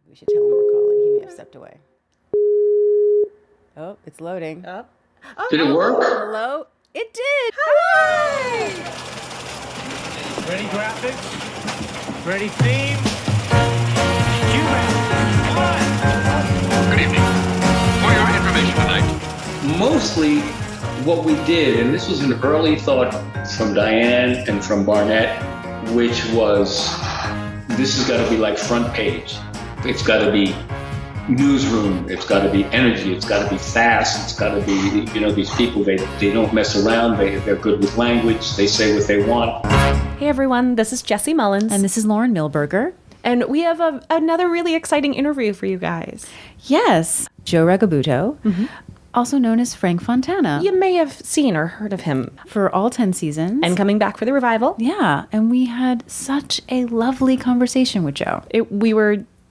We should tell him we're calling. He may have stepped away. Oh, it's loading. Oh, Did it work? Hello? It did. Hi! Ready graphics? Ready theme? Good evening. For your information tonight. Mostly what we did, and this was an early thought from Diane and from Barnett, which was, this has got to be like front page. It's got to be newsroom. It's got to be energy. It's got to be fast. It's got to be, these people, they don't mess around. They're good with language. They say what they want. Hey everyone, this is Jessie Mullins. And this is Lauren Milberger. And we have another really exciting interview for you guys. Yes. Joe Regalbuto, also known as Frank Fontana. You may have seen or heard of him. For all 10 seasons. And coming back for the revival. Yeah, and we had such a lovely conversation with Joe.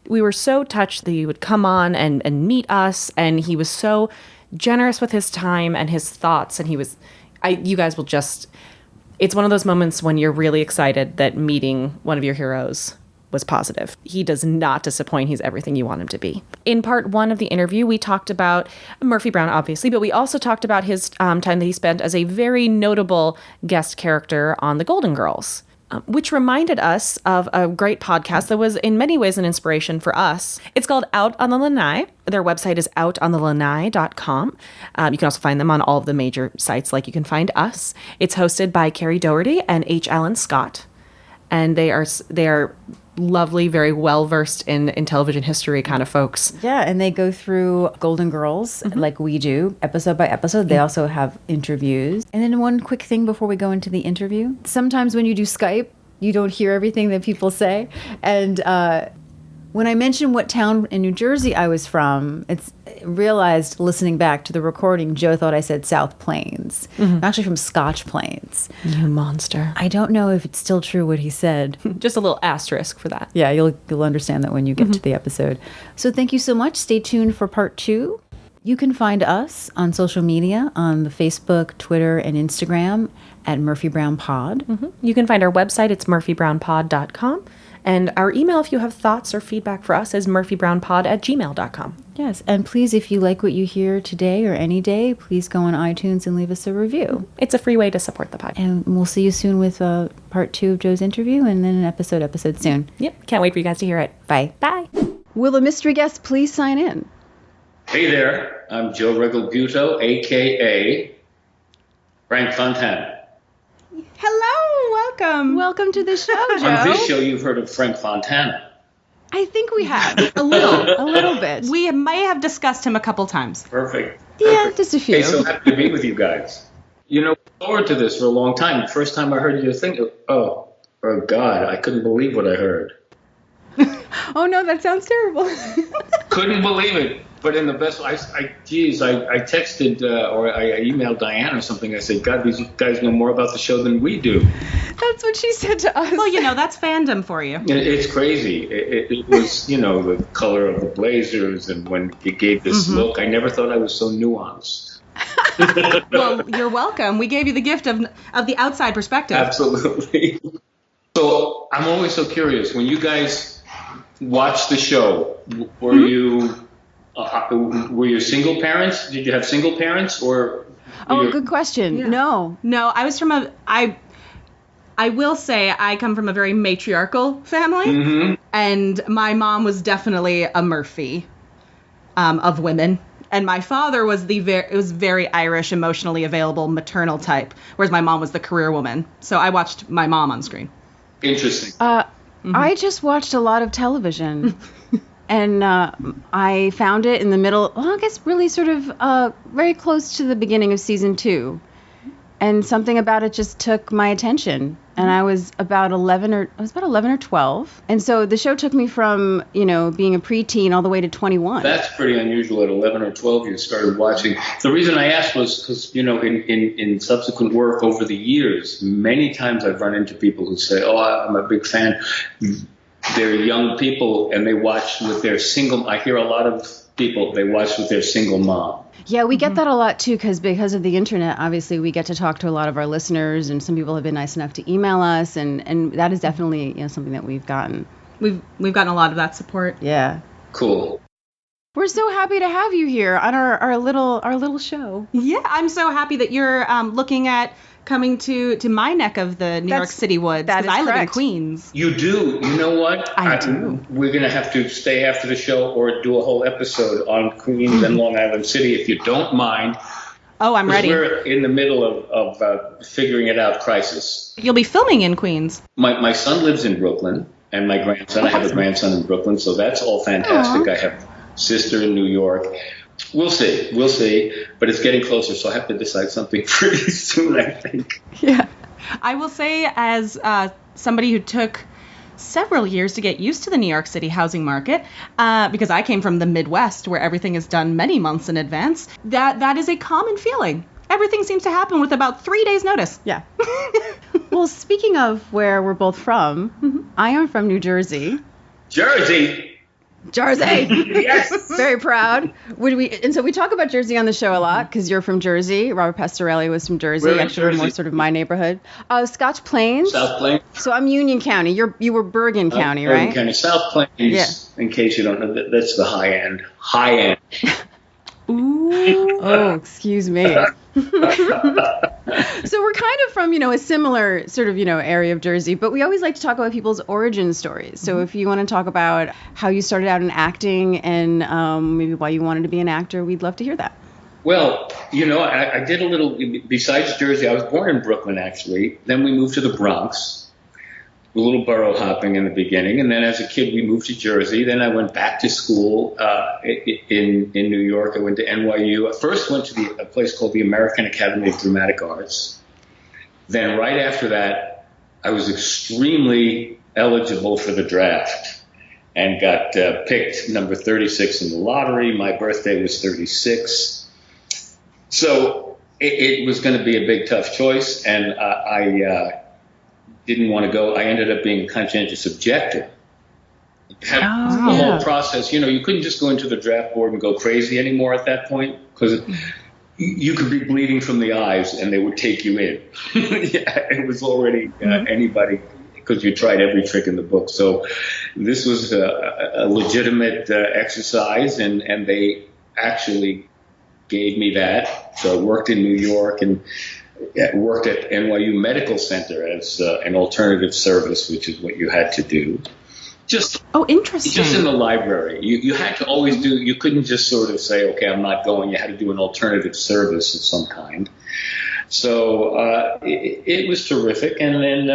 We were so touched that he would come on and meet us, and he was so generous with his time and his thoughts, and you guys will just, it's one of those moments when you're really excited that meeting one of your heroes was positive. He does not disappoint. He's everything you want him to be. In part one of the interview, we talked about Murphy Brown, obviously, but we also talked about his time that he spent as a very notable guest character on The Golden Girls. Which reminded us of a great podcast that was in many ways an inspiration for us. It's called Out on the Lanai. Their website is outonthelanai.com. You can also find them on all of the major sites like you can find us. It's hosted by Carrie Doherty and H. Alan Scott. And they are lovely, very well-versed in television history kind of folks. Yeah, and they go through Golden Girls like we do, episode by episode. They also have interviews. And then one quick thing before we go into the interview. Sometimes when you do Skype, you don't hear everything that people say. And when I mentioned what town in New Jersey I was from, it's realized listening back to the recording, Joe thought I said South Plains. I'm actually from Scotch Plains. You monster. I don't know if it's still true what he said. Just a little asterisk for that. Yeah, you'll understand that when you get to the episode. So thank you so much. Stay tuned for part 2. You can find us on social media on the Facebook, Twitter, and Instagram at Murphy Brown Pod. You can find our website. It's murphybrownpod.com. And our email, if you have thoughts or feedback for us, is murphybrownpod@gmail.com. Yes, and please, if you like what you hear today or any day, please go on iTunes and leave us a review. It's a free way to support the podcast. And we'll see you soon with part 2 of Joe's interview, and then an episode soon. Yep, can't wait for you guys to hear it. Bye. Bye. Will the mystery guest please sign in? Hey there, I'm Joe Regalbuto, a.k.a. Frank Fontana. Hello, welcome. Welcome to the show, Joe. On this show, you've heard of Frank Fontana. I think we have A little bit. We may have discussed him a couple times. Perfect. Yeah, just a few. Hey, so happy to be with you guys. Forward to this for a long time. The first time I heard you think, oh God, I couldn't believe what I heard. Oh no, that sounds terrible. Couldn't believe it. But in the best, I texted or I emailed Diane or something. I said, God, these guys know more about the show than we do. That's what she said to us. Well, that's fandom for you. It's crazy. It was, the color of the blazers, and when you gave this look, I never thought I was so nuanced. Well, you're welcome. We gave you the gift of the outside perspective. Absolutely. So I'm always so curious. When you guys watched the show, were you single parents? Did you have single parents or? Good question. Yeah. No, I was from I will say I come from a very matriarchal family, and my mom was definitely a Murphy of women, and my father was very Irish, emotionally available, maternal type, whereas my mom was the career woman. So I watched my mom on screen. Interesting. I just watched a lot of television. And I found it in the middle, I guess really sort of very close to the beginning of season 2. And something about it just took my attention. And I was about 11 or 12. And so the show took me from, being a preteen all the way to 21. That's pretty unusual. At 11 or 12, you started watching. The reason I asked was because, in subsequent work over the years, many times I've run into people who say, I'm a big fan. They're young people and they watch with their single. I hear a lot of people, they watch with their single mom. Yeah, we get that a lot too, because of the internet. Obviously, we get to talk to a lot of our listeners, and some people have been nice enough to email us, and that is definitely something that we've gotten. We've gotten a lot of that support. Yeah. Cool. We're so happy to have you here on our little show. Yeah, I'm so happy that you're looking at coming to my neck of the New York City woods, that because is I live in correct. Queens. You do. You know what? I do. We're going to have to stay after the show or do a whole episode on Queens and Long Island City, if you don't mind. Oh, I'm 'Cause ready. We're in the middle of figuring it out crisis. You'll be filming in Queens. My son lives in Brooklyn, and my grandson, I have a grandson in Brooklyn, so that's all fantastic. Aw. I have a sister in New York. We'll see, but it's getting closer, so I have to decide something pretty soon, I think. Yeah. I will say, as somebody who took several years to get used to the New York City housing market, because I came from the Midwest where everything is done many months in advance, that is a common feeling. Everything seems to happen with about 3 days notice. Yeah. Well, speaking of where we're both from, I am from New Jersey. Jersey! Jersey! Yes! Very proud. And so we talk about Jersey on the show a lot because you're from Jersey. Robert Pastorelli was from Jersey. Where in Actually, Jersey? more sort of my neighborhood. Scotch Plains. South Plains? So I'm Union County. You were Bergen County, Bergen right? County. South Plains, Yeah. in case you don't know, that's the high end. High end. Ooh. Oh, excuse me. So we're kind of from, a similar sort of, area of Jersey, but we always like to talk about people's origin stories. So if you want to talk about how you started out in acting and maybe why you wanted to be an actor, we'd love to hear that. Well, I did a little, besides Jersey, I was born in Brooklyn, actually. Then we moved to the Bronx, a little borough hopping in the beginning. And then as a kid, we moved to Jersey. Then I went back to school in New York. I went to NYU. I first went to a place called the American Academy of Dramatic Arts. Then right after that, I was extremely eligible for the draft and got picked number 36 in the lottery. My birthday was 36. So it was going to be a big, tough choice, and I didn't want to go. I ended up being a conscientious objector. The whole process, you couldn't just go into the draft board and go crazy anymore at that point, because you could be bleeding from the eyes and they would take you in. Yeah, it was already anybody, because you tried every trick in the book. So this was a legitimate exercise, and they actually gave me that. So I worked in New York and worked at NYU Medical Center as an alternative service, which is what you had to do. Interesting. Just in the library. You had to always do, you couldn't just sort of say, okay, I'm not going. You had to do an alternative service of some kind. So it was terrific. And then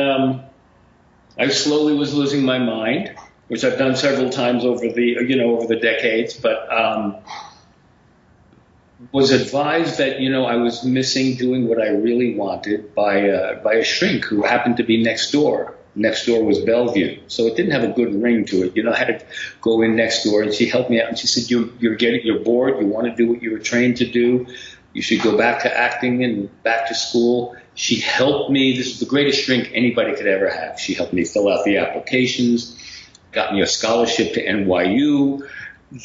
I slowly was losing my mind, which I've done several times over the decades, but was advised that, I was missing doing what I really wanted by a shrink who happened to be next door. Next door was Bellevue, so it didn't have a good ring to it. I had to go in next door, and she helped me out. And she said, "You're bored. You want to do what you were trained to do. You should go back to acting and back to school." She helped me. This is the greatest shrink anybody could ever have. She helped me fill out the applications, got me a scholarship to NYU.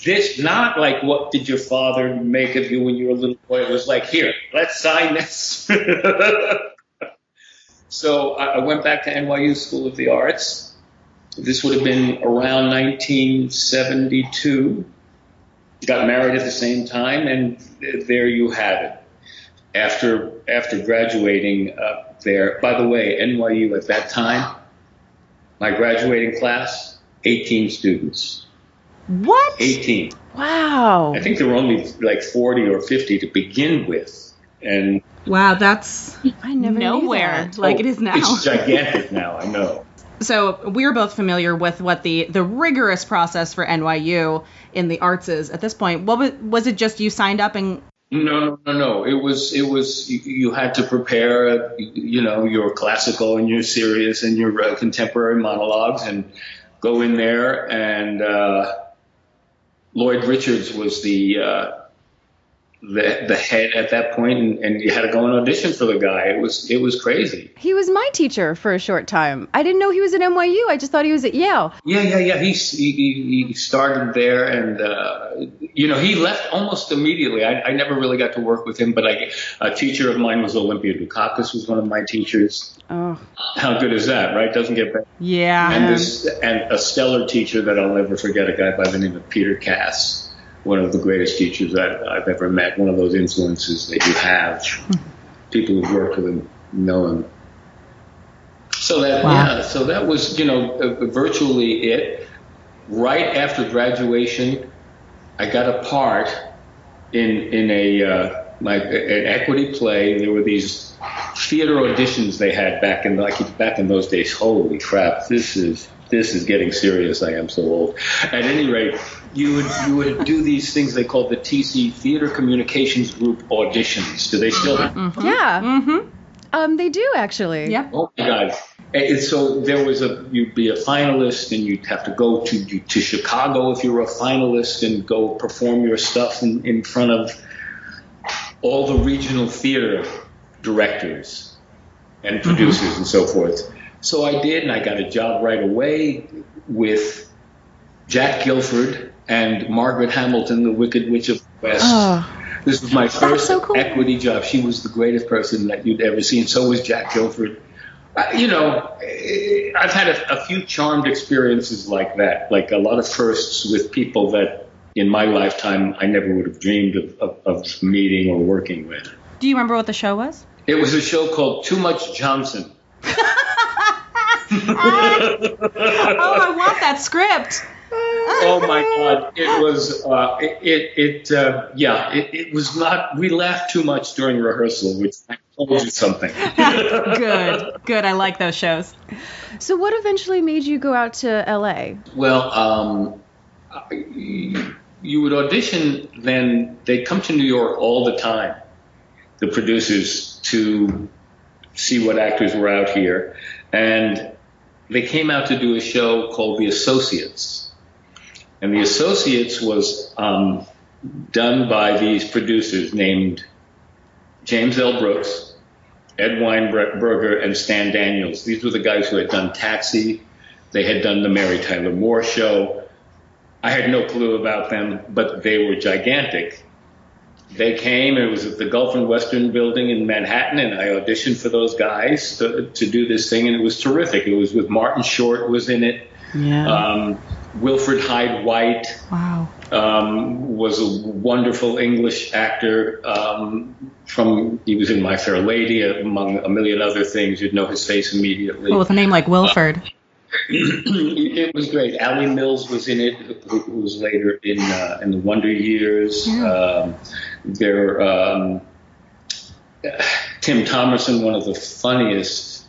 This, not like, what did your father make of you when you were a little boy? It was like, here, let's sign this. So I went back to NYU School of the Arts. This would have been around 1972. Got married at the same time, and there you have it. After graduating there, by the way, NYU at that time, my graduating class, 18 students. What? 18. Wow. I think there were only like 40 or 50 to begin with. And Wow, that's I never knew nowhere that. like it is now. It's gigantic now, I know. So we're both familiar with what the rigorous process for NYU in the arts is at this point. What was it? Just you signed up and? No. It was you had to prepare, your classical and your serious and your contemporary monologues, and go in there. And Lloyd Richards was the the head at that point, and you had to go and audition for the guy. It was crazy. He was my teacher for a short time. I didn't know he was at NYU. I just thought he was at Yale. Yeah. He started there, and he left almost immediately. I never really got to work with him, but a teacher of mine was Olympia Dukakis, was one of my teachers. Oh, How good is that, right? Doesn't get better. Yeah. And a stellar teacher that I'll never forget, a guy by the name of Peter Cass. One of the greatest teachers that I've ever met, one of those influences that you have. People who've worked with him know him. So that was, virtually it. Right after graduation, I got a part in an equity play. There were these theater auditions they had back in those days. Holy crap, this is getting serious. I am so old. At any rate, you would do these things they called the TC Theater Communications Group auditions. Do they still have? Mm-hmm. yeah. Mm-hmm. They do actually. Yep. Oh my God! And so you'd be a finalist, and you'd have to go to Chicago if you were a finalist, and go perform your stuff in front of all the regional theater directors and producers and so forth. So I did, and I got a job right away with Jack Guilford and Margaret Hamilton, the Wicked Witch of the West. Oh, This was my first so cool. equity job. She was the greatest person that you'd ever seen. So was Jack Guilford. I've had a few charmed experiences like that, like a lot of firsts with people that in my lifetime I never would have dreamed of meeting or working with. Do you remember what the show was? It was a show called Too Much Johnson. Oh, I want that script. Oh my God! It was it was not. We laughed too much during rehearsal, which I told you something. Good. I like those shows. So what eventually made you go out to LA? Well, you would audition. Then they'd come to New York all the time, the producers, to see what actors were out here, and they came out to do a show called The Associates. And The Associates was done by these producers named James L. Brooks, Ed Weinberger, and Stan Daniels. These were the guys who had done Taxi. They had done The Mary Tyler Moore Show. I had no clue about them, but they were gigantic. They came, and it was at the Gulf and Western building in Manhattan, and I auditioned for those guys to do this thing, and it was terrific. It was with Martin Short was in it. Yeah. Wilfred Hyde White. Wow. Was a wonderful English actor. He was in My Fair Lady, among a million other things. You'd know his face immediately. Well, with a name like Wilford. It was great. Allie Mills was in it, who was later in the Wonder Years. Yeah. Tim Thomerson, one of the funniest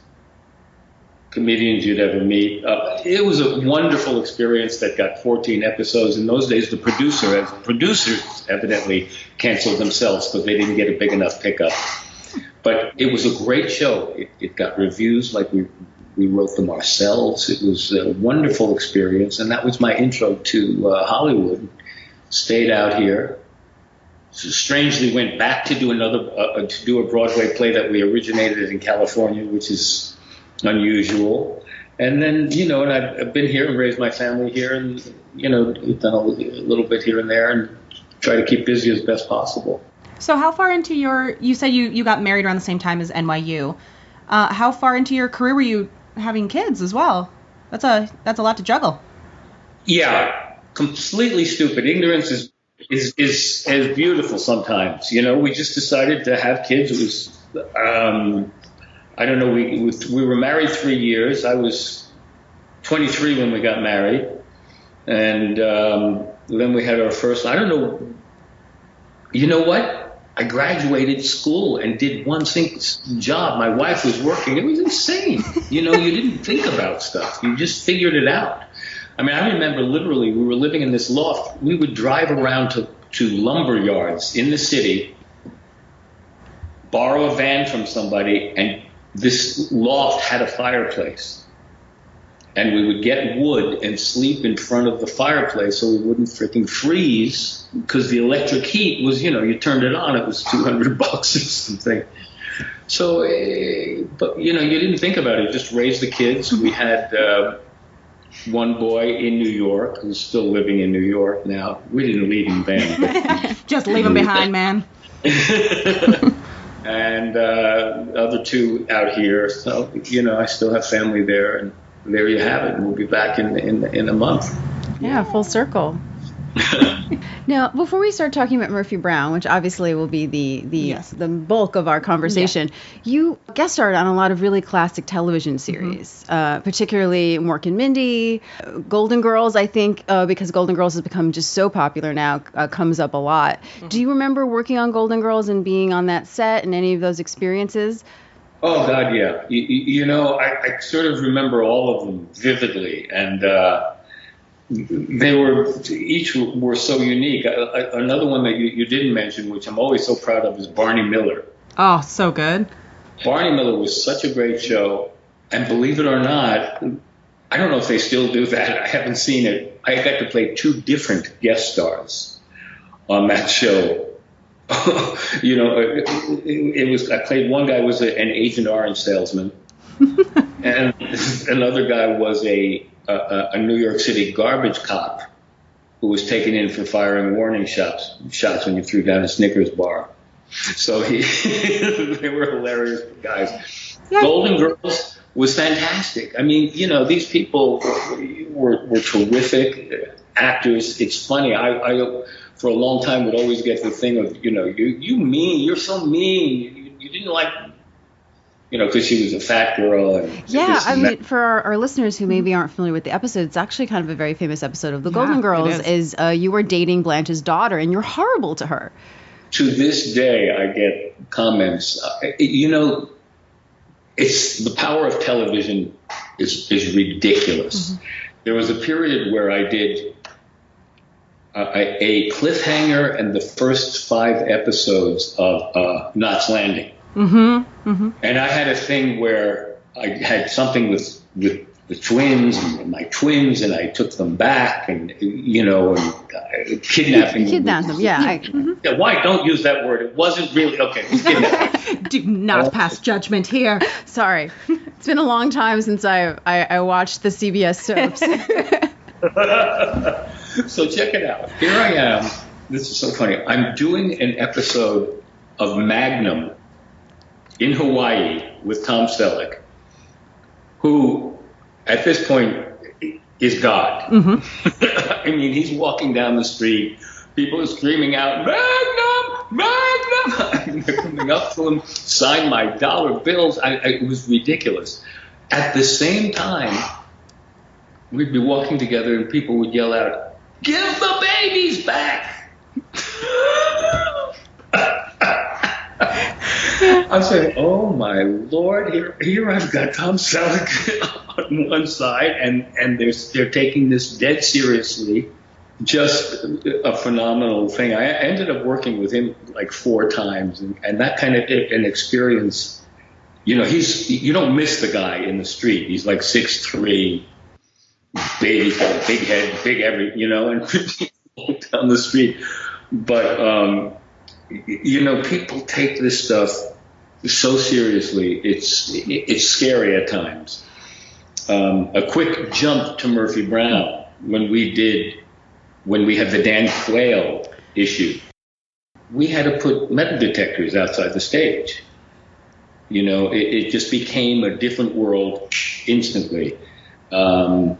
comedians you'd ever meet. It was a wonderful experience that got 14 episodes. In those days, the producers evidently canceled themselves because they didn't get a big enough pickup. But it was a great show. It got reviews like we wrote them ourselves. It was a wonderful experience, and that was my intro to Hollywood. Stayed out here. So strangely went back to do a Broadway play that we originated in California, which is unusual. And then, and I've been here and raised my family here, and, done a little bit here and there, and try to keep busy as best possible. So how far into you said you got married around the same time as NYU. How far into your career were you having kids as well? That's a lot to juggle. Yeah, completely stupid. Ignorance is beautiful sometimes. We just decided to have kids. It was, I don't know, we were married 3 years. I was 23 when we got married. And then we had our first, I don't know, you know what? I graduated school and did one job. My wife was working. It was insane. You didn't think about stuff. You just figured it out. I mean, I remember literally we were living in this loft. We would drive around to lumber yards in the city, borrow a van from somebody, and this loft had a fireplace. and we would get wood and sleep in front of the fireplace so we wouldn't freaking freeze, because the electric heat was, you turned it on, it was $200 or something. So, but you didn't think about it. Just raise the kids. We had one boy in New York who's still living in New York now. We didn't leave him then. But Just leave him behind, man. And other two out here. So, I still have family there, and there you have it. We'll be back in a month. Yeah, full circle. Now, before we start talking about Murphy Brown, which obviously will be the bulk of our conversation, you guest starred on a lot of really classic television series, particularly Mork and Mindy, Golden Girls. I think because Golden Girls has become just so popular now, comes up a lot. Do you remember working on Golden Girls and being on that set and any of those experiences? Oh God, yeah. I sort of remember all of them vividly, and each were so unique. Another one that you didn't mention, which I'm always so proud of, is Barney Miller. Oh, so good. Barney Miller was such a great show, and believe it or not, I don't know if they still do that. I haven't seen it. I got to play two different guest stars on that show. It was, I played one guy was an Agent Orange salesman, and another guy was a New York City garbage cop who was taken in for firing warning shots when you threw down a Snickers bar. So they were hilarious guys. Yeah. Golden Girls was fantastic. I mean, these people were terrific actors. It's funny. I for a long time would always get the thing of, you're so mean. You didn't like, because she was a fat girl. And I mean, for our listeners who maybe aren't familiar with the episode, it's actually kind of a very famous episode of The Golden Girls. Is you were dating Blanche's daughter, and you're horrible to her. To this day, I get comments. It's the power of television is ridiculous. Mm-hmm. There was a period where I did a cliffhanger and the first 5 episodes of Knots Landing. Mm-hmm. Mm-hmm. And I had a thing where I had something with the twins and my twins, and I took them back, and kidnapping. Kidnapped them, yeah. Yeah. Why don't use that word? It wasn't really okay. Kidnapping. Do not pass judgment here. Sorry, it's been a long time since I watched the CBS soaps. So check it out. Here I am. This is so funny. I'm doing an episode of Magnum in Hawaii with Tom Selleck, who at this point is God. Mm-hmm. I mean, he's walking down the street. People are screaming out, Magnum, Magnum. They're coming up to him, sign my dollar bills. It was ridiculous. At the same time, we'd be walking together and people would yell out, give the babies back. I'm saying, oh my Lord, here I've got Tom Selleck on one side, and they're taking this dead seriously. Just a phenomenal thing. I ended up working with him like 4 times, and that kind of an experience. You don't miss the guy in the street. He's like 6'3", big head, big and down the street. But people take this stuff so seriously. It's scary at times. A quick jump to Murphy Brown when we had the Dan Quayle issue. We had to put metal detectors outside the stage. It just became a different world instantly. And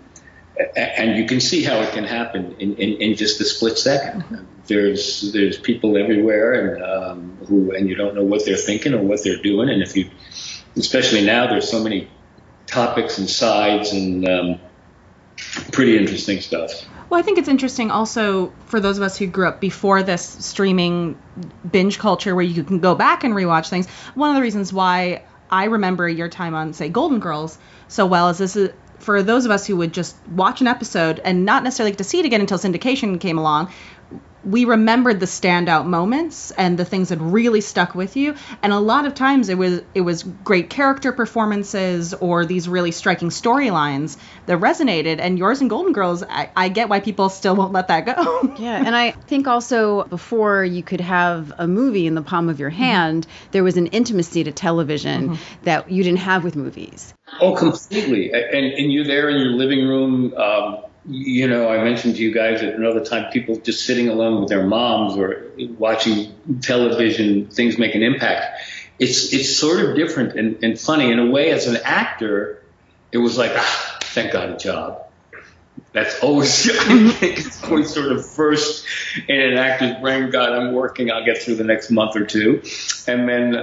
you can see how it can happen in just a split second. There's people everywhere, and you don't know what they're thinking or what they're doing. And especially now, there's so many topics and sides and pretty interesting stuff. Well, I think it's interesting also for those of us who grew up before this streaming binge culture where you can go back and rewatch things. One of the reasons why I remember your time on, say, Golden Girls so well is this is for those of us who would just watch an episode and not necessarily get to see it again until syndication came along. we remembered the standout moments and the things that really stuck with you. And a lot of times it was great character performances or these really striking storylines that resonated. And yours and Golden Girls, I get why people still won't let that go. Yeah, and I think also before you could have a movie in the palm of your hand, there was an intimacy to television that you didn't have with movies. Oh, completely. And you're there in your living room. I mentioned to you guys at another time, people just sitting alone with their moms or watching television, things make an impact. It's sort of different and funny. In a way, as an actor, it was like, thank God, a job. That's always, I think it's always sort of first in an actor's brain, God, I'm working, I'll get through the next month or two. And then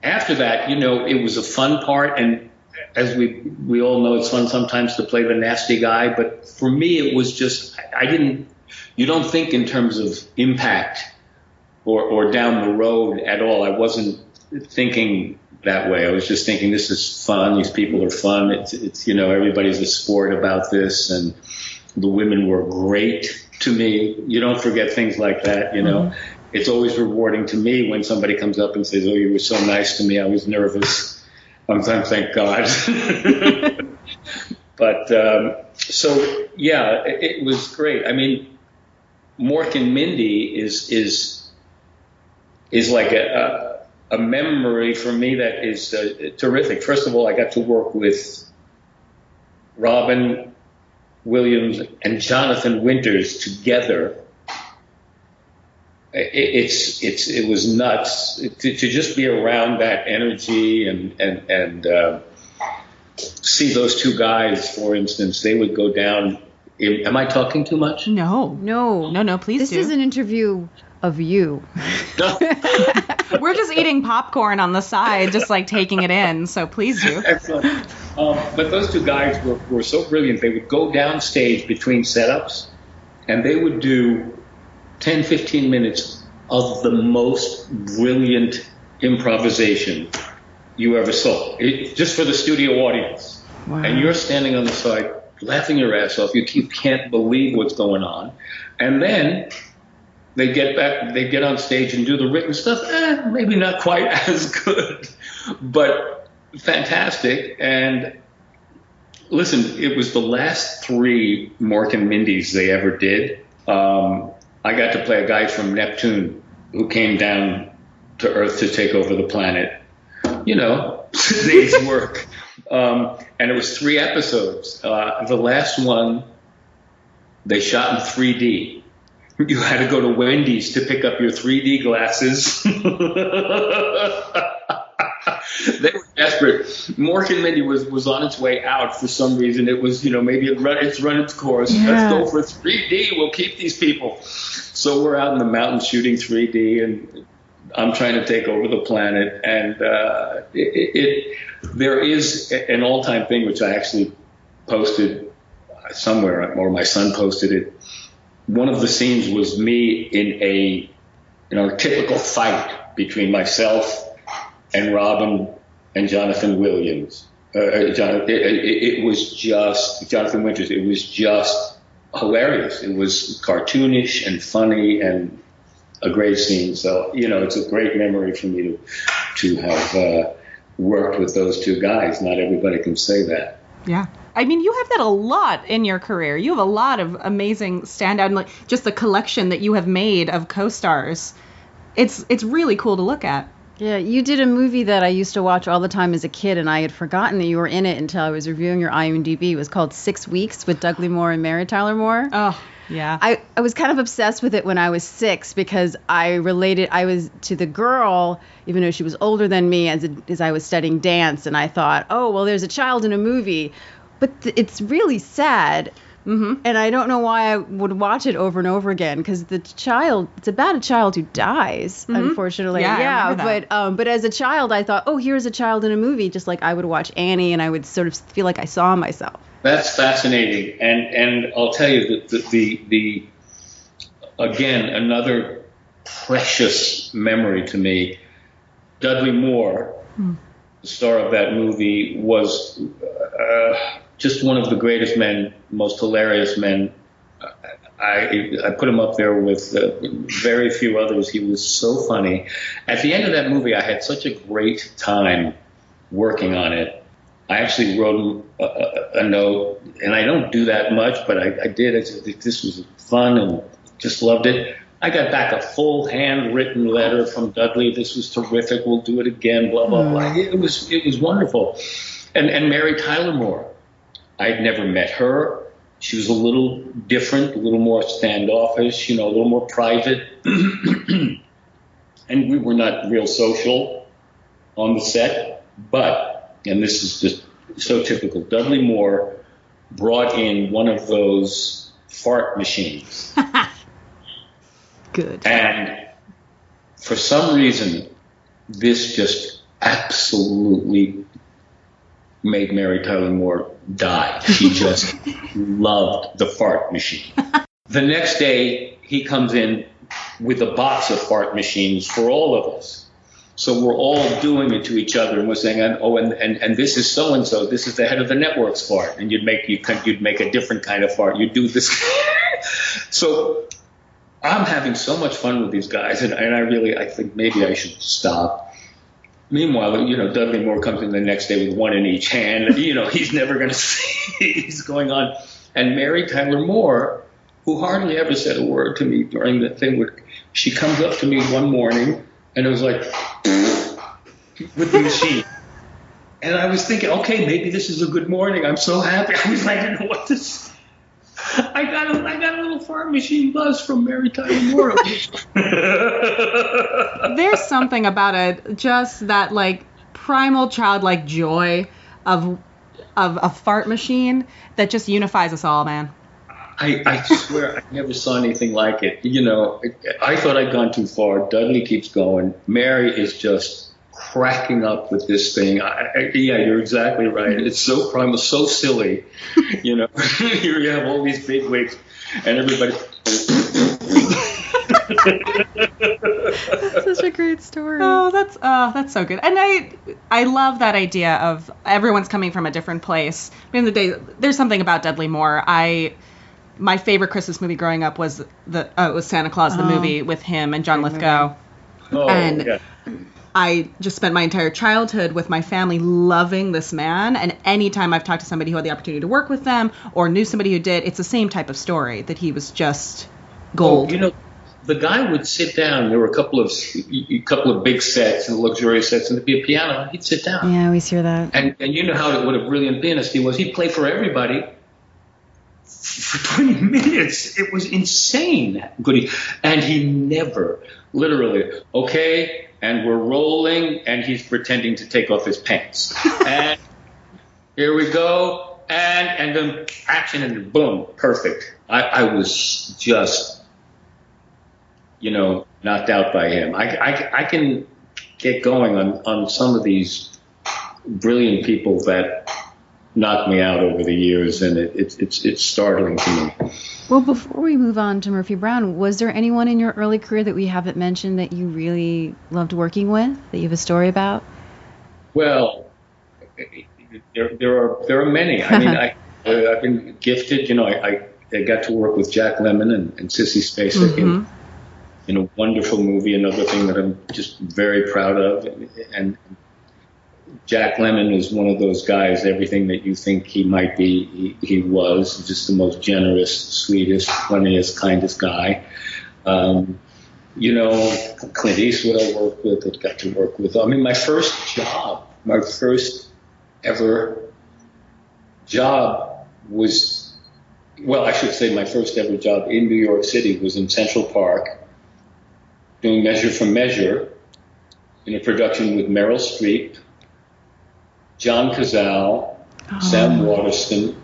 after that, it was a fun part. And as we all know, it's fun sometimes to play the nasty guy. But for me, it was just, you don't think in terms of impact or down the road at all. I wasn't thinking that way. I was just thinking, this is fun. These people are fun. It's everybody's a sport about this. And the women were great to me. You don't forget things like that, It's always rewarding to me when somebody comes up and says, oh, you were so nice to me. I was nervous. Sometimes, thank God. But it was great. I mean, Mork and Mindy is like a memory for me that is terrific. First of all, I got to work with Robin Williams and Jonathan Winters together. It was nuts to just be around that energy and see those two guys. For instance, they would go down. Am I talking too much? No, please This do. is an interview of you. We're just eating popcorn on the side, just like taking it in. So please do. Excellent. But those two guys were so brilliant. They would go downstage between setups, and they would do 10, 15 minutes of the most brilliant improvisation you ever saw, just for the studio audience. Wow. And you're standing on the side laughing your ass off. You can't believe what's going on. And then they get on stage and do the written stuff. Maybe not quite as good, but fantastic. And listen, it was the last 3 Mork and Mindy's they ever did. I got to play a guy from Neptune who came down to Earth to take over the planet. Day's work. And it was 3 episodes. The last one, they shot in 3D. You had to go to Wendy's to pick up your 3D glasses. They were desperate. Mork and Mindy was on its way out for some reason. It was, maybe it's run its course. Yeah. Let's go for 3D. We'll keep these people. So we're out in the mountains shooting 3D, and I'm trying to take over the planet. And there is an all-time thing which I actually posted somewhere, or my son posted it. One of the scenes was me in a typical fight between myself and Robin and Jonathan Williams. It was just Jonathan Winters. It was just hilarious. It was cartoonish and funny and a great scene. So it's a great memory for me to have worked with those two guys. Not everybody can say that. Yeah. I mean, you have that a lot in your career. You have a lot of amazing standout, and like just the collection that you have made of co-stars. It's really cool to look at. Yeah, you did a movie that I used to watch all the time as a kid, and I had forgotten that you were in it until I was reviewing your IMDb. It was called 6 Weeks with Dudley Moore and Mary Tyler Moore. Oh, yeah. I was kind of obsessed with it when I was 6 because I was to the girl, even though she was older than me, as I was studying dance, and I thought, oh, well, there's a child in a movie. But it's really sad. Mm-hmm. And I don't know why I would watch it over and over again because it's about a child who dies, unfortunately. Yeah, but as a child, I thought, oh, here's a child in a movie, just like I would watch Annie, and I would sort of feel like I saw myself. That's fascinating, and I'll tell you that the again another precious memory to me. Dudley Moore, the star of that movie, was just one of the greatest men, most hilarious men I put him up there with very few others. He was so funny. At the end of that movie, I had such a great time working on it. I actually wrote him a note, and I don't do that much, but I did. I said, this was fun and just loved it. I got back a full handwritten letter from Dudley. This was terrific. We'll do it again. Blah blah blah. It was wonderful. And Mary Tyler Moore, I'd never met her. She was a little different, a little more standoffish, a little more private. And we were not real social on the set. But, and this is just so typical, Dudley Moore brought in one of those fart machines. Good. And for some reason, this just absolutely made Mary Tyler Moore die. She just loved the fart machine. The next day, he comes in with a box of fart machines for all of us. So we're all doing it to each other, and we're saying, and this is so and so. This is the head of the network's fart, and you'd make a different kind of fart. You do this. So I'm having so much fun with these guys, and I think maybe I should stop. Meanwhile, Dudley Moore comes in the next day with one in each hand. He's never going to see. He's going on. And Mary Tyler Moore, who hardly ever said a word to me during the thing, she comes up to me one morning, and it was like, with the machine. And I was thinking, okay, maybe this is a good morning. I'm so happy. I was like, I don't know what to say. I got a little fart machine buzz from Mary Tyler Moore. There's something about it, just that like primal childlike joy of a fart machine that just unifies us all, man. I swear I never saw anything like it. I thought I'd gone too far. Dudley keeps going. Mary is just cracking up with this thing. Yeah, you're exactly right. It's so primal, so silly. Here you have all these big wigs and everybody. That's such a great story. Oh, that's so good. And I love that idea of everyone's coming from a different place. At the end of the day, there's something about Dudley Moore. My favorite Christmas movie growing up was it was Santa Claus the movie with him and John Lithgow. Oh, and yeah. I just spent my entire childhood with my family loving this man, and anytime I've talked to somebody who had the opportunity to work with them or knew somebody who did, it's the same type of story, that he was just gold. The guy would sit down. There were a couple of big sets and luxurious sets, and there'd be a piano, and he'd sit down. Yeah, I always hear that. And what a brilliant pianist he was. He'd play for everybody for 20 minutes. It was insane. And he never, literally, okay, and we're rolling, and he's pretending to take off his pants. And here we go, and then action, and then boom, perfect. I was just, knocked out by him. I can get going on some of these brilliant people that knocked me out over the years, and it's startling to me. Well, before we move on to Murphy Brown, was there anyone in your early career that we haven't mentioned that you really loved working with, that you have a story about? Well, there are many. I mean, I've been gifted. I got to work with Jack Lemmon and Sissy Spacek in a wonderful movie. Another thing that I'm just very proud of, and Jack Lemmon is one of those guys, everything that you think he might be, he was. Just the most generous, sweetest, funniest, kindest guy. Clint Eastwood I worked with, I got to work with. I mean, my first ever job was, I should say my first ever job in New York City was in Central Park, doing Measure for Measure in a production with Meryl Streep, John Cazale, Sam Waterston,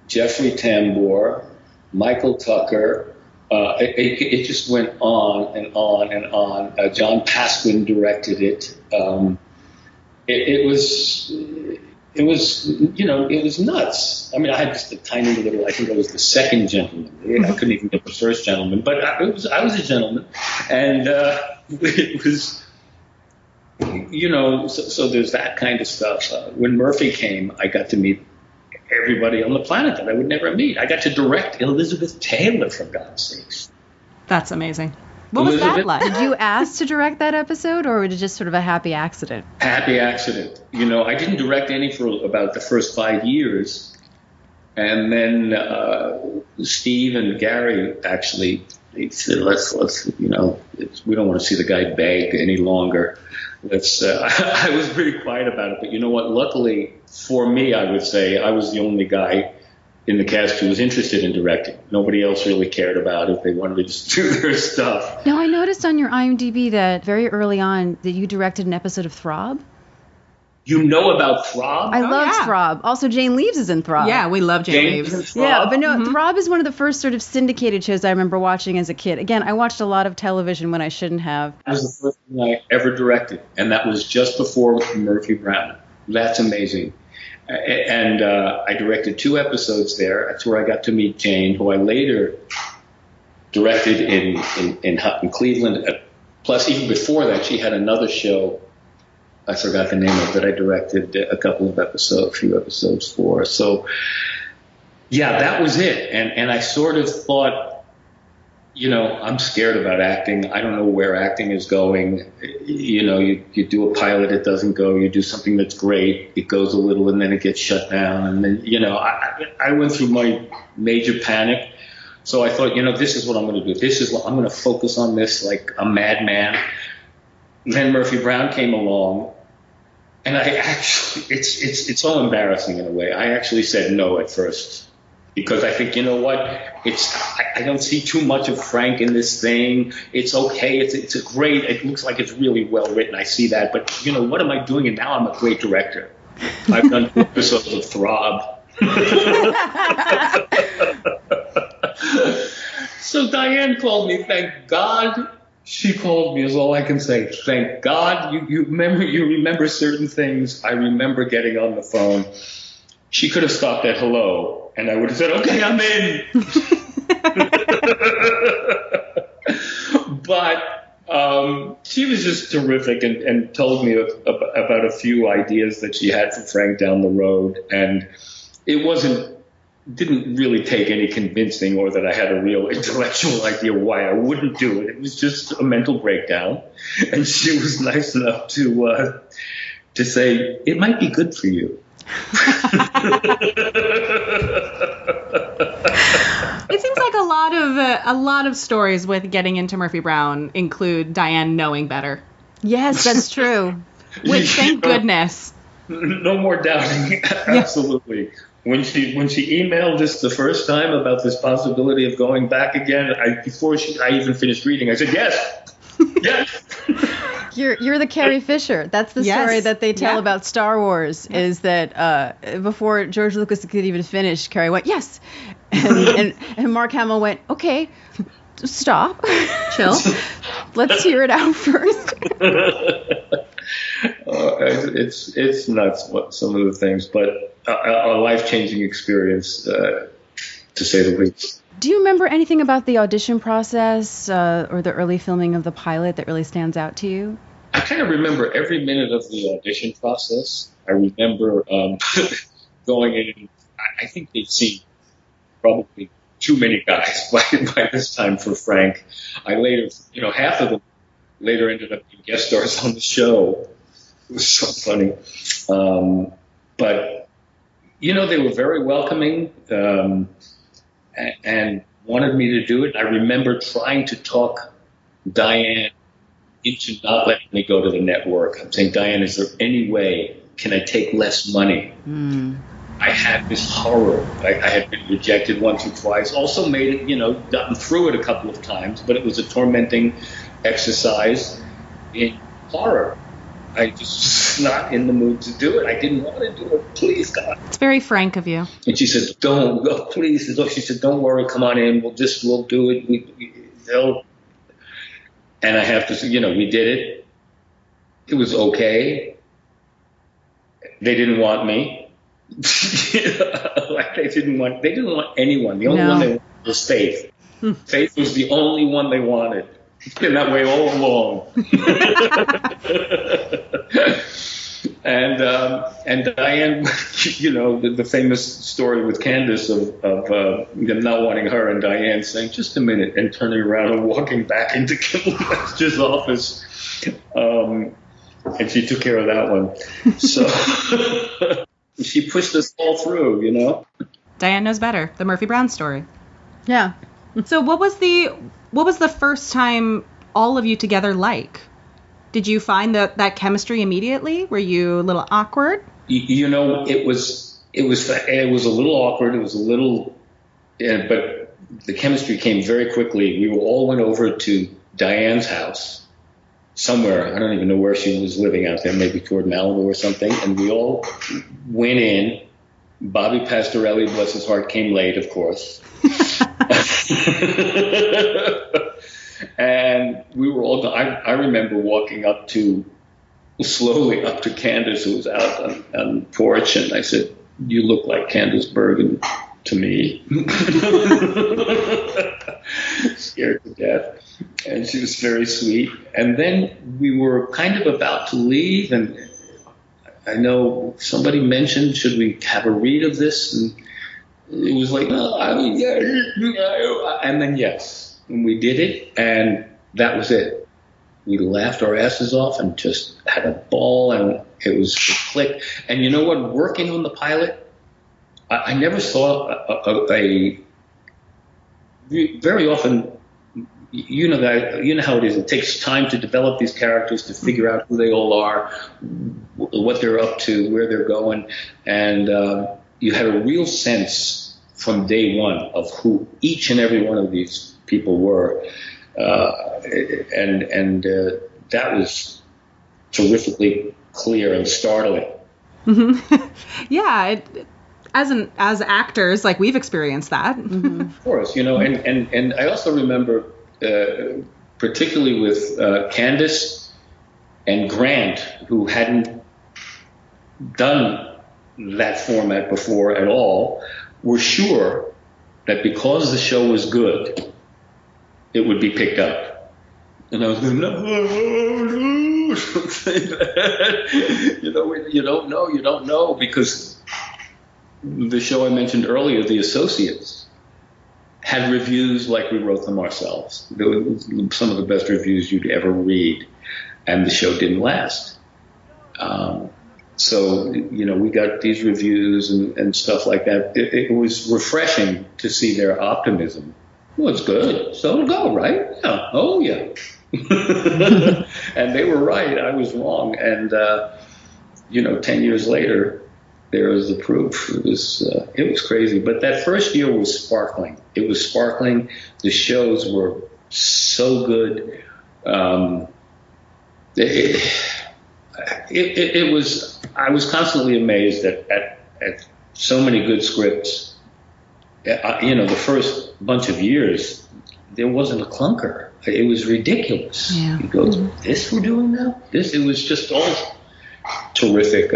Jeffrey Tambor, Michael Tucker. It just went on and on and on. John Pasquin directed it. It was nuts. I mean, I had just a tiny little, I think I was the second gentleman. I couldn't even get the first gentleman, but I was a gentleman. And it was, so there's that kind of stuff. When Murphy came, I got to meet everybody on the planet that I would never meet. I got to direct Elizabeth Taylor, for God's sakes. That's amazing. What was that like? Did you ask to direct that episode, or was it just sort of a happy accident? Happy accident. I didn't direct any for about the first 5 years. And then Steve and Gary actually they said, let's we don't want to see the guy beg any longer. I was pretty quiet about it, but you know what? Luckily for me, I would say I was the only guy in the cast who was interested in directing. Nobody else really cared about it. They wanted to just do their stuff. Now, I noticed on your IMDb that very early on that you directed an episode of Throb. You know about Throb? I loved Throb. Also, Jane Leaves is in Throb. Yeah, we love Jane Leaves. Yeah, but no, Throb is one of the first sort of syndicated shows I remember watching as a kid. Again, I watched a lot of television when I shouldn't have. That was the first thing I ever directed, and that was just before Murphy Brown. That's amazing. And I directed 2 episodes there. That's where I got to meet Jane, who I later directed in Cleveland. Plus, even before that, she had another show. I forgot the name of it. I directed a few episodes for. So, yeah, that was it. And I sort of thought, I'm scared about acting. I don't know where acting is going. You do a pilot, it doesn't go. You do something that's great, it goes a little, and then it gets shut down. And then, I went through my major panic. So I thought, this is what I'm going to do. This is what I'm going to focus on this like a madman. Then Murphy Brown came along. And I actually, it's so embarrassing in a way. I actually said no at first because I think, you know what? I don't see too much of Frank in this thing. It's okay. It's a great. It looks like it's really well written. I see that. But what am I doing? And now I'm a great director. I've done 2 episodes of Throb. So Diane called me. Thank God. She called me is all I can say. Thank God you remember certain things. I remember getting on the phone. She could have stopped at hello, and I would have said, okay, I'm in. But she was just terrific and told me about a few ideas that she had for Frank down the road. And it didn't really take any convincing or that I had a real intellectual idea why I wouldn't do it. It was just a mental breakdown. And she was nice enough to say, it might be good for you. It seems like a lot of stories with getting into Murphy Brown include Diane knowing better. Yes, that's true. Which, thank goodness. No more doubting. Absolutely. When she emailed us the first time about this possibility of going back again, before I even finished reading, I said yes. You're the Carrie Fisher. That's the story that they tell about Star Wars. Is that before George Lucas could even finish, Carrie went yes, and Mark Hamill went okay, stop, chill, let's hear it out first. It's nuts what some of the things, but a life-changing experience, to say the least. Do you remember anything about the audition process or the early filming of the pilot that really stands out to you? I kind of remember every minute of the audition process. I remember going in. I think they'd seen probably too many guys by this time for Frank. I later, half of them later ended up being guest stars on the show. It was so funny. But, they were very welcoming and wanted me to do it. I remember trying to talk Diane into not letting me go to the network. I'm saying, Diane, is there any way, can I take less money? I had this horror. I had been rejected once or twice. Also made it, gotten through it a couple of times, but it was a tormenting exercise in horror. I just was not in the mood to do it. I didn't want to do it. Please, God. It's very frank of you. And she said, don't go, please. She said, don't worry, come on in. We'll do it. And I have to say, we did it. It was okay. They didn't want me. They didn't want anyone. The only one they wanted was Faith. Faith was the only one they wanted. It's been that way all along. And Diane, the famous story with Candace of them not wanting her, and Diane saying, "Just a minute," and turning around and walking back into Kim Lester's office. And she took care of that one. So she pushed us all through, Diane knows better. The Murphy Brown story. Yeah. So what was the first time all of you together like? Did you find that chemistry immediately? Were you a little awkward? It was a little awkward. It was a little, but the chemistry came very quickly. We all went over to Diane's house somewhere. I don't even know where she was living out there, maybe toward Malibu or something. And we all went in. Bobby Pastorelli, bless his heart, came late, of course. And we were all, I remember walking slowly up to Candace, who was out on the porch, and I said, "You look like Candace Bergen to me." Scared to death. And she was very sweet. And then we were kind of about to leave, and I know somebody mentioned, should we have a read of this? And it was like, and then yes. And we did it, and that was it. We laughed our asses off and just had a ball, and it was a click. And you know what? Working on the pilot, I never saw very often. You know how it is. It takes time to develop these characters, to figure out who they all are, what they're up to, where they're going, and you had a real sense from day one of who each and every one of these people were, and that was terrifically clear and startling. Mm-hmm. Yeah, as actors, like, we've experienced that. Mm-hmm. Of course, and I also remember, particularly with Candace and Grant, who hadn't done that format before at all, were sure that because the show was good, it would be picked up. And I was going, no, don't say that. You don't know, because the show I mentioned earlier, The Associates, had reviews like we wrote them ourselves. They were some of the best reviews you'd ever read, and the show didn't last. So, we got these reviews and stuff like that. It was refreshing to see their optimism. Well, it's good, so it'll go, right? Yeah. Oh, yeah. And they were right. I was wrong. And, 10 years later, there was the proof. It was crazy. But that first year was sparkling. It was sparkling. The shows were so good. It was. I was constantly amazed at so many good scripts. The first bunch of years, there wasn't a clunker. It was ridiculous. Yeah. You go, this we're doing now? It was just all terrific.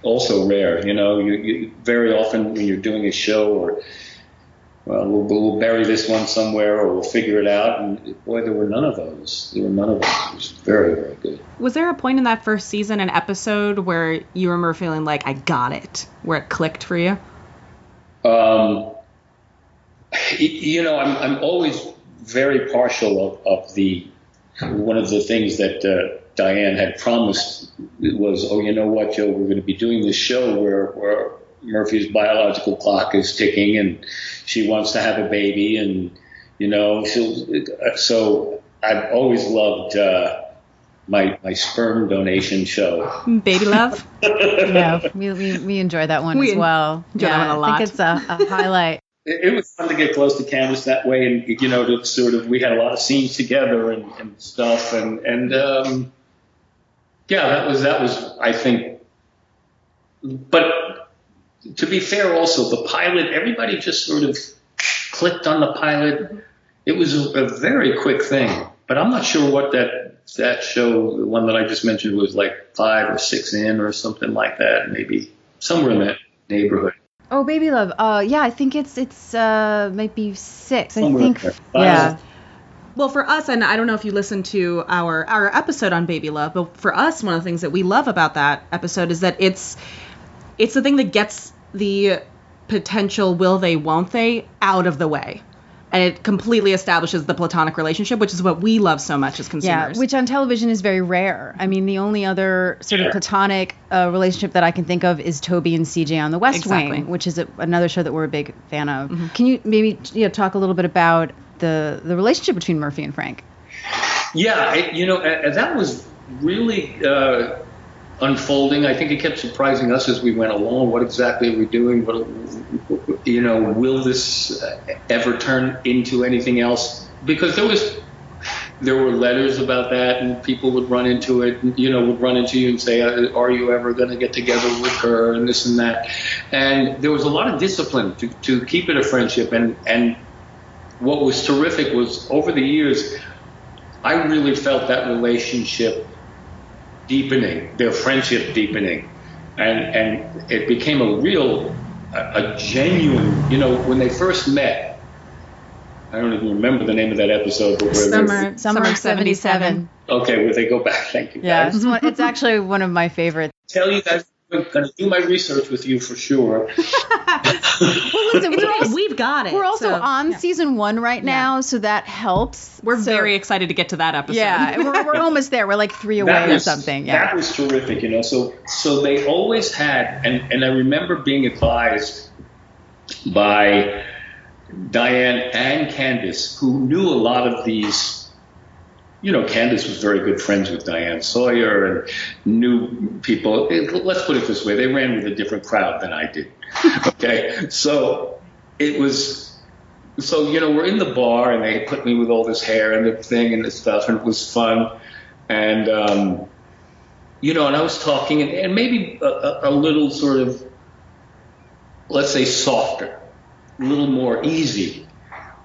Also rare, you very often when you're doing a show, or we'll bury this one somewhere, or we'll figure it out. And boy, there were none of those. It was very, very good. Was there a point in that first season, an episode, where you remember feeling like, I got it, where it clicked for you? I'm always very partial of one of the things that Diane had promised was, you know what, Joe, we're going to be doing this show where Murphy's biological clock is ticking, and she wants to have a baby, and so I've always loved my sperm donation show. Baby Love? Yeah, we enjoy that one as well. Enjoy that one a lot. I think it's a highlight. It was fun to get close to Candace that way, and to sort of, we had a lot of scenes together and stuff, and that was I think. But to be fair, also the pilot, everybody just sort of clicked on the pilot. It was a very quick thing, but I'm not sure what that show, the one that I just mentioned, was like 5 or 6 in or something like that, maybe somewhere in that neighborhood. Oh, Baby Love. Yeah, I think it's might be 6. Somewhere I think. there. Yeah. Well, for us, and I don't know if you listened to our episode on baby love, but for us, one of the things that we love about that episode is that it's the thing that gets the potential will they, won't they out of the way. And it completely establishes the platonic relationship, which is what we love so much as consumers. Yeah, which on television is very rare. I mean, the only other sort of platonic relationship that I can think of is Toby and CJ on The West Wing, which is another show that we're a big fan of. Mm-hmm. Can you maybe talk a little bit about the relationship between Murphy and Frank? Yeah, that was really unfolding. I think it kept surprising us as we went along. What exactly are we doing? Will this ever turn into anything else? Because there were letters about that, and people would run into it, would run into you and say, are you ever going to get together with her, and this and that. And there was a lot of discipline to keep it a friendship. And what was terrific was, over the years, I really felt that relationship deepening, their friendship deepening. And it became a genuine, when they first met, I don't even remember the name of that episode, but where Summer of 77. Okay, where they go back. Thank you. Yeah, it's actually one of my favorites. Tell you guys, I'm going to do my research with you for sure. Well, listen, we've got it. We're also on season 1 right now, so that helps. We're very excited to get to that episode. Yeah, we're almost there. We're like 3 away or something. Yeah, that was terrific. So they always had, and I remember being advised by Diane and Candace, who knew a lot of these. Candace was very good friends with Diane Sawyer and knew people. Let's put it this way. They ran with a different crowd than I did. Okay. So it was, we're in the bar and they put me with all this hair and the thing and the stuff, and it was fun. And, and I was talking and maybe a little sort of, let's say, softer, a little more easy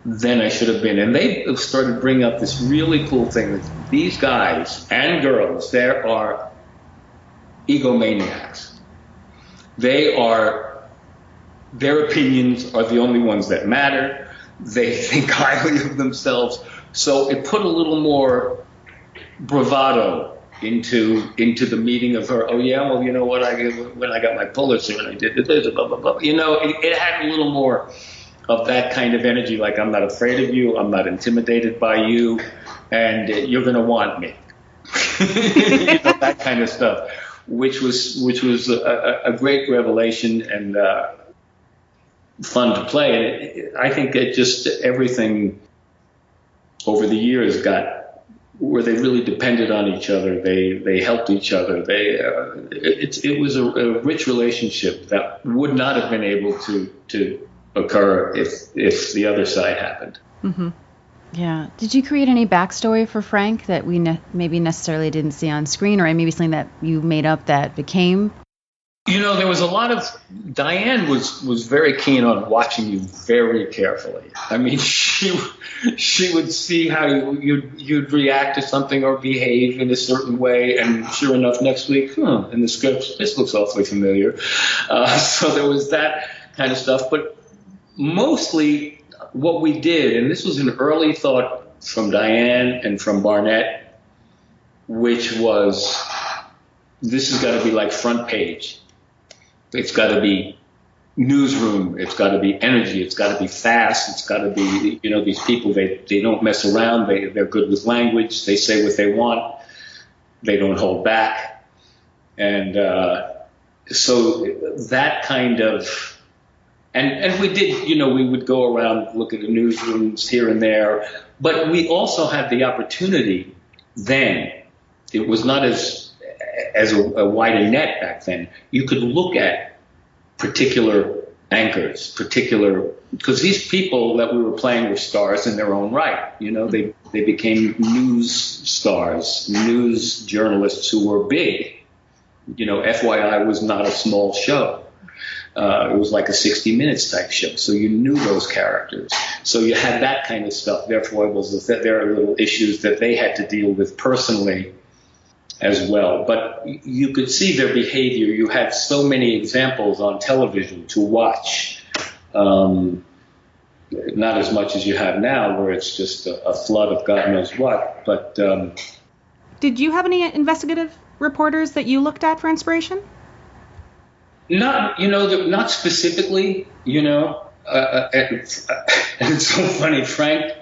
than I should have been. And they started bringing up this really cool thing that these guys and girls, there are egomaniacs. Their opinions are the only ones that matter. They think highly of themselves. So it put a little more bravado into the meeting of her. Oh yeah, well, when I got my Pulitzer and I did this, blah, blah, blah. It had a little more of that kind of energy, like I'm not afraid of you, I'm not intimidated by you, and you're going to want me. That kind of stuff, which was a great revelation and fun to play. And I think it just everything over the years got where they really depended on each other. They helped each other. It was a rich relationship that would not have been able to occur if the other side happened. Mm-hmm. Yeah. Did you create any backstory for Frank that we maybe necessarily didn't see on screen, or maybe something that you made up that became? There was a lot of. Diane was very keen on watching you very carefully. I mean, she would see how you'd react to something or behave in a certain way, and sure enough, next week, in the script, this looks awfully familiar. So there was that kind of stuff, but mostly what we did, and this was an early thought from Diane and from Barnett, which was, this has got to be like front page. It's got to be newsroom. It's got to be energy. It's got to be fast. It's got to be, these people, they don't mess around. They're good with language. They say what they want. They don't hold back. And so that kind of, and we did, we would go around, look at the newsrooms here and there, but we also had the opportunity then. It was not as a wide a net back then. You could look at particular anchors, because these people that we were playing were stars in their own right. They became news stars, news journalists who were big. FYI was not a small show. It was like a 60 Minutes type show, so you knew those characters. So you had that kind of stuff. Therefore, there are little issues that they had to deal with personally as well. But you could see their behavior. You had so many examples on television to watch. not as much as you have now, where it's just a flood of God knows what. But Did you have any investigative reporters that you looked at for inspiration? not specifically, and it's so funny. Frank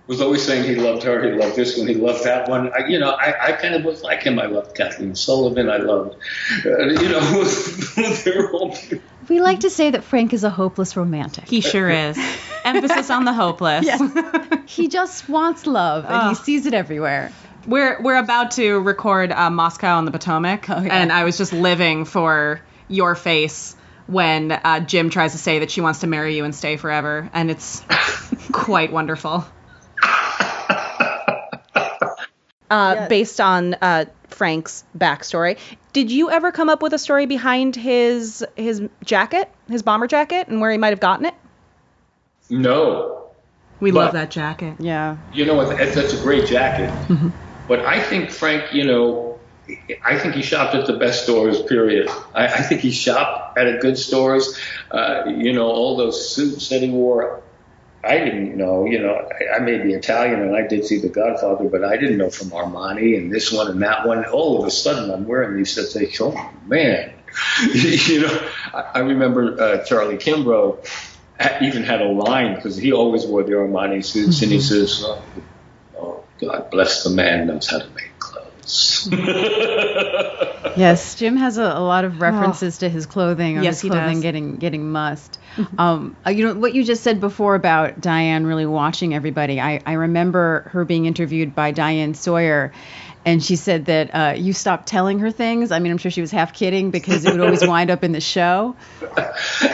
was always saying he loved her, he loved this one, he loved that one. I kind of was like him. I loved Kathleen Sullivan. I loved, they're all. We like to say that Frank is a hopeless romantic. He sure is. Emphasis on the hopeless. Yes. He just wants love, and he sees it everywhere. We're about to record Moscow on the Potomac, and I was just living for your face when Jim tries to say that she wants to marry you and stay forever, and it's quite wonderful. Based on Frank's backstory, did you ever come up with a story behind his jacket, his bomber jacket, and where he might have gotten it? No. We love that jacket. Yeah. That's a great jacket. Mm-hmm. But I think Frank, I think he shopped at the best stores, period. I think he shopped at a good stores. All those suits that he wore, I didn't know. I may be Italian and I did see The Godfather, but I didn't know from Armani and this one and that one. All of a sudden, I'm wearing these that say, "Oh man," I remember Charlie Kimbrough even had a line because he always wore the Armani suits, and he says, "Oh, God bless the man knows how to make clothes." Yes, Jim has a lot of references to his clothing, or Yes, his clothing he does. getting mussed. What you just said before about Diane really watching everybody. I remember her being interviewed by Diane Sawyer, and she said that you stopped telling her things. I mean, I'm sure she was half kidding because it would always wind up in the show.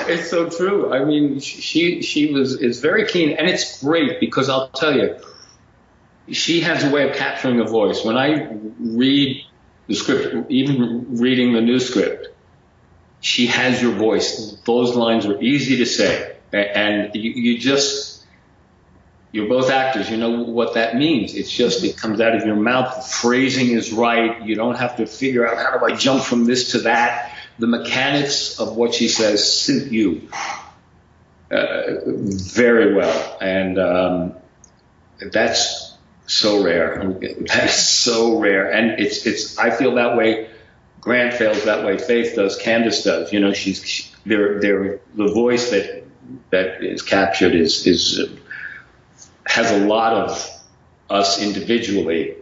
It's so true. I mean, she is very keen, and it's great because I'll tell you, she has a way of capturing a voice. When I read the script, even reading the new script, she has your voice. Those lines are easy to say, and you're both actors. You know what that means. It's just, it comes out of your mouth. The phrasing is right. You don't have to figure out, how do I jump from this to that? The mechanics of what she says suit you very well. And that's so rare. That's so rare. And it's I feel that way. Grant feels that way. Faith does. Candace does. The voice that is captured has a lot of us individually,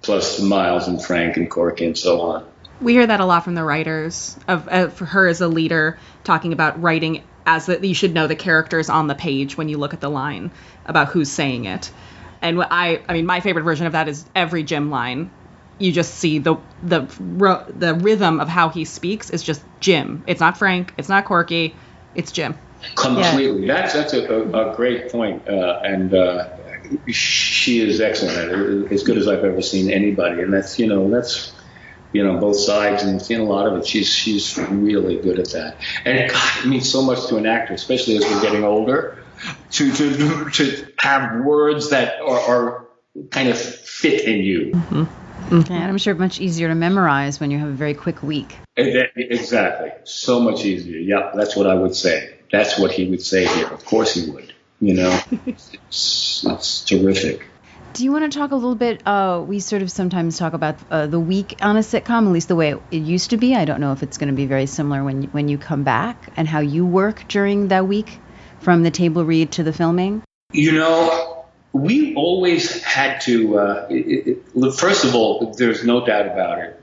plus Miles and Frank and Corky and so on. We hear that a lot from the writers for her as a leader, talking about writing as that you should know the characters on the page when you look at the line about who's saying it. And I mean, my favorite version of that is every Jim line. You just see the rhythm of how he speaks is just Jim. It's not Frank. It's not Corky. It's Jim. Completely. Yeah. That's a great point. And she is excellent at it, as good as I've ever seen anybody. And that's both sides, and seen a lot of it. She's really good at that. And God, it means so much to an actor, especially as we're getting older, to have words that are kind of fit in you. Mm-hmm. Mm-hmm. And I'm sure much easier to memorize when you have a very quick week. Exactly. So much easier. Yeah, that's what I would say. That's what he would say here. Of course he would. It's terrific. Do you want to talk a little bit? We sort of sometimes talk about the week on a sitcom, at least the way it used to be. I don't know if it's going to be very similar when you come back, and how you work during that week from the table read to the filming. We always had to, first of all, there's no doubt about it.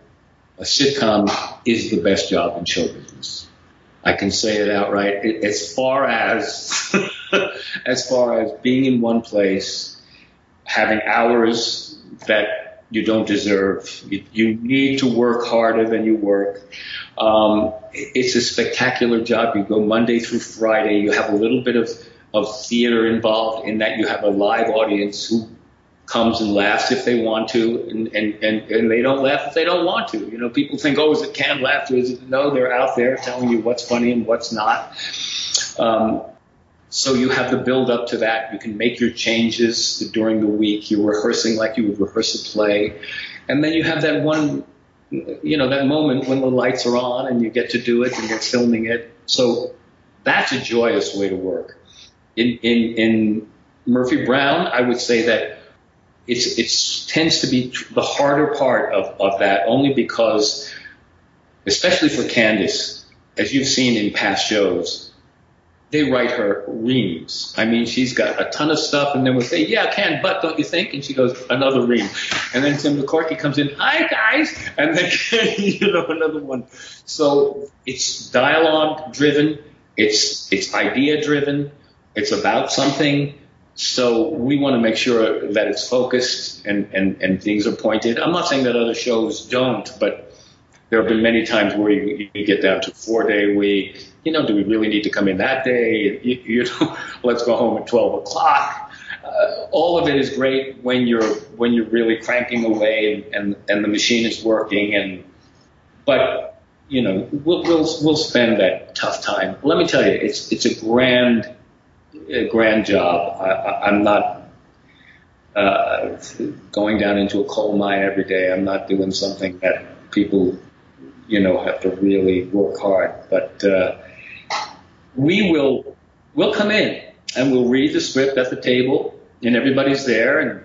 A sitcom is the best job in show business. I can say it outright. As far as being in one place, having hours that you don't deserve, you need to work harder than you work. It's a spectacular job. You go Monday through Friday. You have a little bit of theater involved in that. You have a live audience who comes and laughs if they want to, and they don't laugh if they don't want to. People think, oh, is it canned laughter? Is it? No, they're out there telling you what's funny and what's not. So you have the build up to that. You can make your changes during the week. You're rehearsing like you would rehearse a play. And then you have that one, that moment when the lights are on and you get to do it and you're filming it. So that's a joyous way to work. In Murphy Brown, I would say that it's tends to be the harder part of that, only because, especially for Candace, as you've seen in past shows, they write her reams. I mean, she's got a ton of stuff, and then we'll say, yeah, Can, but don't you think? And she goes, another ream. And then Tim McCorkey comes in, hi, guys, and then, another one. So it's dialogue-driven, it's idea-driven, it's about something. So we want to make sure that it's focused and things are pointed. I'm not saying that other shows don't, but there have been many times where you get down to a 4-day week. Do we really need to come in that day? Let's go home at 12 o'clock. All of it is great when you're really cranking away and the machine is working. But we'll spend that tough time. Let me tell you, it's a grand job. I'm not going down into a coal mine every day. I'm not doing something that people have to really work hard. But we'll come in and we'll read the script at the table, and everybody's there, and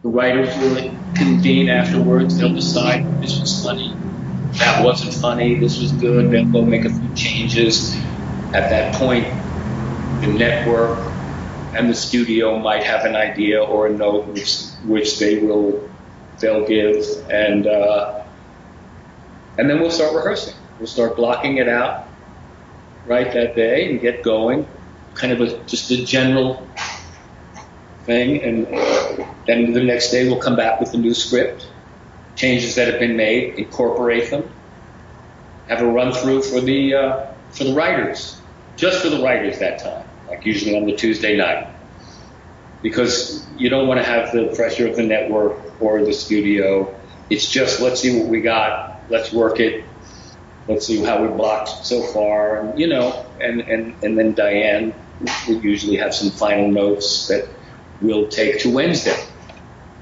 the writers will convene afterwards. They'll decide this was funny, that wasn't funny, this was good. Then they'll make a few changes. At that point, the network and the studio might have an idea or a note which they'll give, and then we'll start rehearsing. We'll start blocking it out right that day and get going, kind of just a general thing, and then the next day we'll come back with a new script, changes that have been made, incorporate them, have a run through for the writers, just for the writers that time, like usually on the Tuesday night, because you don't want to have the pressure of the network or the studio. It's just, let's see what we got, let's work it. Let's see how we blocked so far, and then Diane will usually have some final notes that we'll take to Wednesday.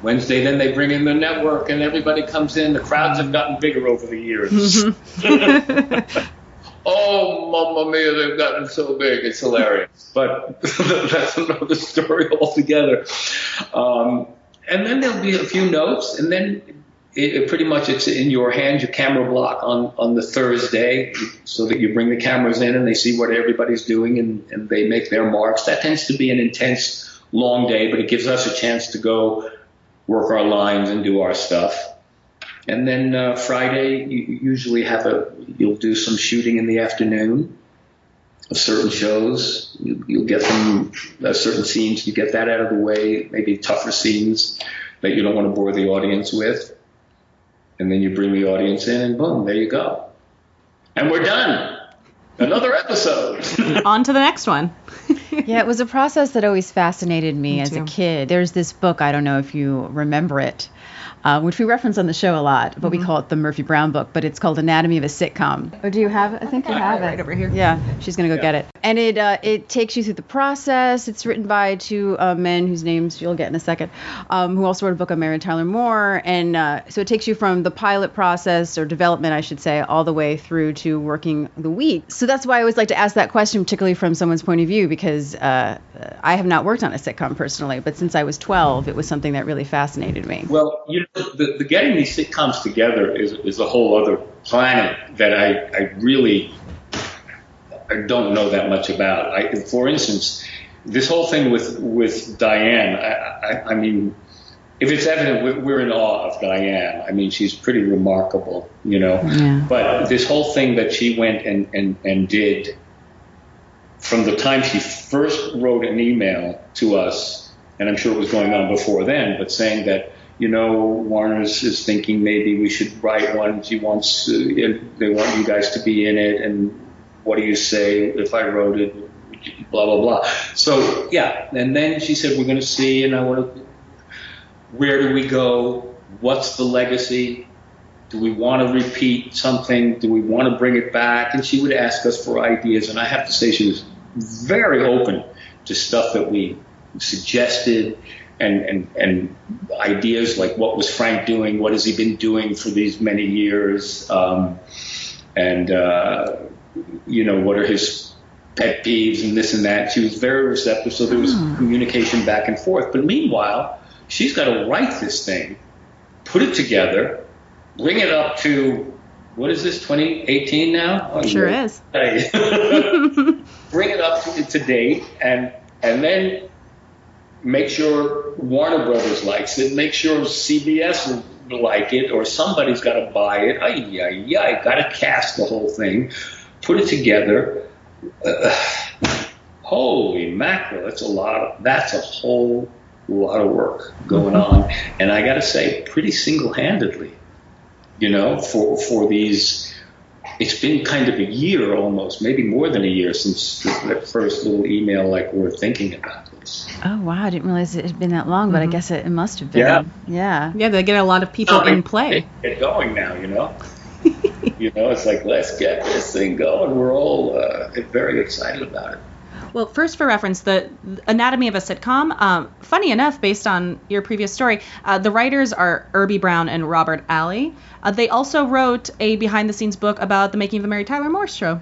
Then they bring in the network, and everybody comes in. The crowds have gotten bigger over the years. Mm-hmm. Oh, mamma mia, they've gotten so big. It's hilarious. But that's another story altogether. And then there'll be a few notes, and then pretty much it's in your hands, your camera block on the Thursday, so that you bring the cameras in and they see what everybody's doing and they make their marks. That tends to be an intense, long day, but it gives us a chance to go work our lines and do our stuff. And then Friday, you usually you'll do some shooting in the afternoon of certain shows. You'll get them, certain scenes, you get that out of the way, maybe tougher scenes that you don't want to bore the audience with. And then you bring the audience in, and boom, there you go. And we're done. Another episode. On to the next one. Yeah, it was a process that always fascinated me as a kid. There's this book, I don't know if you remember it, which we reference on the show a lot, but we call it the Murphy Brown book, but it's called Anatomy of a Sitcom. Oh, do you have it? I think you have it. Right over here. Yeah, she's going to go get it. And it takes you through the process. It's written by two men whose names you'll get in a second, who also wrote a book on Mary Tyler Moore. And so it takes you from the pilot process, or development, I should say, all the way through to working the week. So that's why I always like to ask that question, particularly from someone's point of view, because I have not worked on a sitcom personally, but since I was 12, it was something that really fascinated me. Well, the getting these sitcoms together is a whole other planet that I really don't know that much about. For instance, this whole thing with Diane, I mean, if it's evident, we're in awe of Diane. I mean, she's pretty remarkable, Yeah. But this whole thing that she went and did, from the time she first wrote an email to us, and I'm sure it was going on before then, but saying that, Warner's is thinking maybe we should write one. They want you guys to be in it, and what do you say if I wrote it? Blah, blah, blah. So, yeah, and then she said, we're going to see, and where do we go? What's the legacy? Do we want to repeat something? Do we want to bring it back? And she would ask us for ideas, and I have to say she was very open to stuff that we suggested, and ideas like, what was Frank doing? What has he been doing for these many years? What are his pet peeves and this and that. She was very receptive, so there was communication back and forth. But meanwhile, she's got to write this thing, put it together, bring it up to, what is this, 2018 now? Oh, Sure is. Hey. Bring it up to date, and then make sure Warner Brothers likes it, make sure CBS will like it, or somebody's got to buy it. Got to cast the whole thing, put it together. Holy mackerel, that's a whole lot of work going on. And I got to say, pretty single-handedly, for these, it's been kind of a year almost, maybe more than a year since that first little email, like, we're thinking about this. Oh, wow. I didn't realize it had been that long, but I guess it must have been. Yeah. Yeah, they get a lot of people in play. Get going now, It's like, let's get this thing going. We're all very excited about it. Well, first for reference, the Anatomy of a Sitcom, funny enough, based on your previous story, the writers are Irby Brown and Robert Alley. They also wrote a behind-the-scenes book about the making of the Mary Tyler Moore Show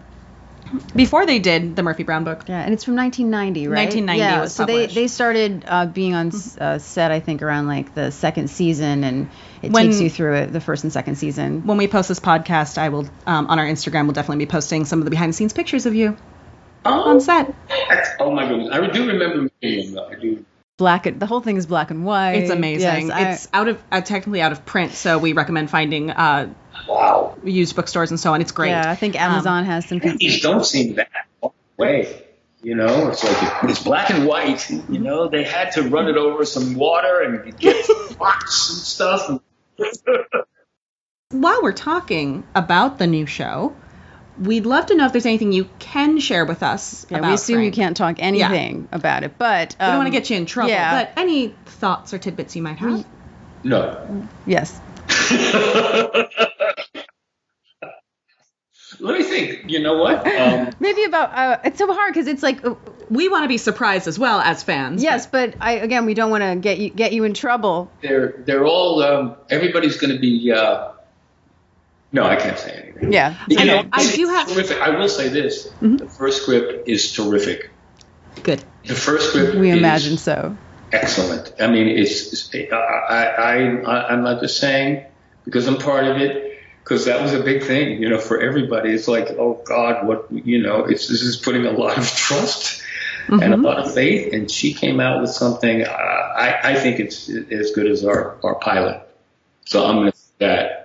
before they did the Murphy Brown book. Yeah, and it's from 1990, right? 1990 was so published. they started being on set, I think, around like the second season, and it takes you through it, the first and second season. When we post this podcast, I will, on our Instagram, we'll definitely be posting some of the behind-the-scenes pictures of you on set. Oh my goodness, I do remember meeting them. I do. The whole thing is black and white. It's amazing. Yes, it's technically out of print, so we recommend finding Wow. used bookstores and so on. It's great. Yeah, I think Amazon has some. These don't seem that far away. It's like it's black and white. They had to run it over some water and get rocks and stuff. While we're talking about the new show, we'd love to know if there's anything you can share with us about We assume Frank. you can't talk anything about it, but We don't want to get you in trouble, yeah. but any thoughts or tidbits you might have? No. Yes. Let me think. You know what? Maybe about it's so hard because it's like We want to be surprised as well as fans. yes, but we don't want to get you in trouble. They're all. Everybody's going to be. No, I can't say anything. Yeah. I do have. Terrific. I will say this: the first script is terrific. Good. The first script. We is imagine so. Excellent. I mean, I'm not just saying because I'm part of it. Because that was a big thing, for everybody. It's like, oh God, this is putting a lot of trust and a lot of faith. And she came out with something. I think it's as good as our pilot. So I'm going to say that.